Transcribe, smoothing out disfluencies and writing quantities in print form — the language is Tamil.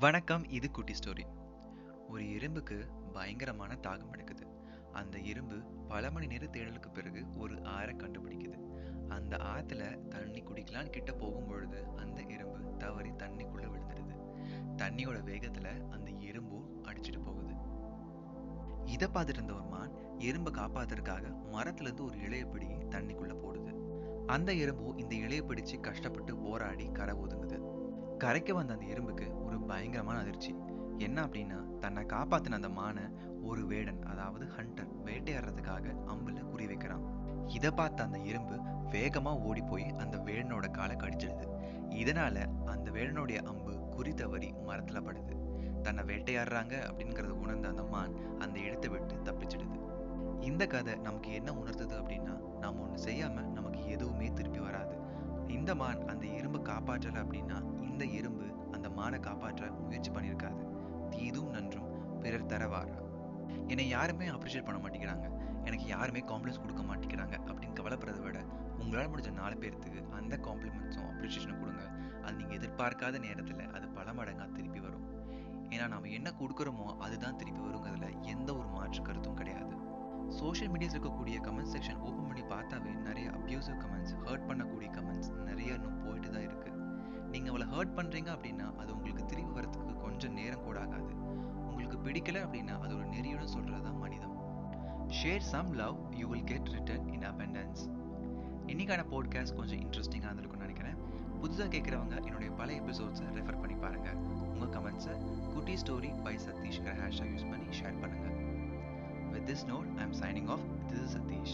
வணக்கம். இது குட்டி ஸ்டோரி. ஒரு எறும்புக்கு பயங்கரமான தாகம் எடுக்குது. அந்த எறும்பு பல மணி நேர தேடலுக்கு பிறகு ஒரு ஆறை கண்டுபிடிக்குது. அந்த ஆத்துல தண்ணி குடிக்கலான்னு கிட்ட போகும்பொழுது அந்த எறும்பு தவறி தண்ணிக்குள்ள விழுந்துடுது. தண்ணியோட வேகத்துல அந்த எறும்பும் அடிச்சிட்டு போகுது. இதை பார்த்துட்டு இருந்த ஒரு மான் எறும்பை காப்பாத்துறதுக்காக மரத்துல இருந்து ஒரு இலையை பிடி தண்ணிக்குள்ள போடுது. அந்த எறும்பும் இந்த இலையை பிடிச்சு கஷ்டப்பட்டு போராடி கரை ஒதுங்குது. கரைக்கு வந்த அந்த எறும்புக்கு ஒரு பயங்கரமான அதிர்ச்சி. என்ன அப்படின்னா, தன்னை காப்பாத்தின அந்த மானை ஒரு வேடன், அதாவது ஹண்டர், வேட்டையாடுறதுக்காக அம்புல குறி வைக்கிறான். இதை பார்த்த அந்த எறும்பு வேகமா ஓடி போய் அந்த வேடனோட காலை கடிச்சிடுது. இதனால அந்த வேடனுடைய அம்பு குறி தவறி மரத்துல படுது. தன்னை வேட்டையாடுறாங்க அப்படிங்கறத உணர்ந்த அந்த மான் அந்த இடத்தை விட்டு தப்பிச்சிடுது. இந்த கதை நமக்கு என்ன உணர்த்துது அப்படின்னா, நாம ஒண்ணு செய்யாம நமக்கு எதுவுமே திருப்பி வராது. இந்த மான் அந்த எறும்பை காப்பாற்றல அப்படின்னா இந்த எறும்பு அந்த மானை காப்பாற்ற முயற்சி பண்ணியிருக்காது. தீதும் நன்றும் பிறர் தர வாரா. என்னை யாருமே அப்ரிஷியேட் பண்ண மாட்டேங்கிறாங்க, எனக்கு யாருமே காம்ப்ளிமெண்ட்ஸ் கொடுக்க மாட்டேங்கிறாங்க அப்படின்னு கவலைப்படுறதை விட உங்களால் முடிஞ்ச 4 பேர்த்துக்கு அந்த காம்ப்ளிமெண்ட்ஸும் அப்ரிஷியேஷனும் கொடுங்க. அது நீங்க எதிர்பார்க்காத நேரத்துல அது பல மடங்கா திருப்பி வரும். ஏன்னா நாம என்ன கொடுக்குறோமோ அதுதான் திருப்பி வருங்கிறதுல எந்த ஒரு மாற்று கருத்தும் கிடையாது. சோஷியல் மீடியாஸ் இருக்கக்கூடிய கமெண்ட் செக்ஷன் ஓப்பன் பண்ணி பார்த்தாவே நிறைய அப்யூசிவ் கமெண்ட்ஸ், ஹர்ட் பண்ணக்கூடிய கமெண்ட்ஸ் நிறைய இன்னும் போயிட்டு தான் இருக்கு. நீங்க அவளை ஹர்ட் பண்றீங்க அப்படின்னா அது உங்களுக்கு திரும்பி வரதுக்கு கொஞ்சம் நேரம் கூட ஆகாது. உங்களுக்கு பிடிக்கல அப்படின்னா அது ஒரு நெறியுடன் சொல்றதுதான் மனிதம். Share some love, you will get return in abundance. இன்னைக்கான பாட்காஸ்ட் கொஞ்சம் இன்ட்ரெஸ்டிங்காக இருந்திருக்கும்னு நினைக்கிறேன். புதுசாக கேட்குறவங்க என்னுடைய பல எபிசோட்ஸை ரெஃபர் பண்ணி பாருங்க. உங்க கமெண்ட்ஸை குட்டி ஸ்டோரி பை சதீஷ்கிற ஹேஷ்டாக் யூஸ் பண்ணி ஷேர் பண்ணுங்க. With this note, I'm signing off. This is Satish.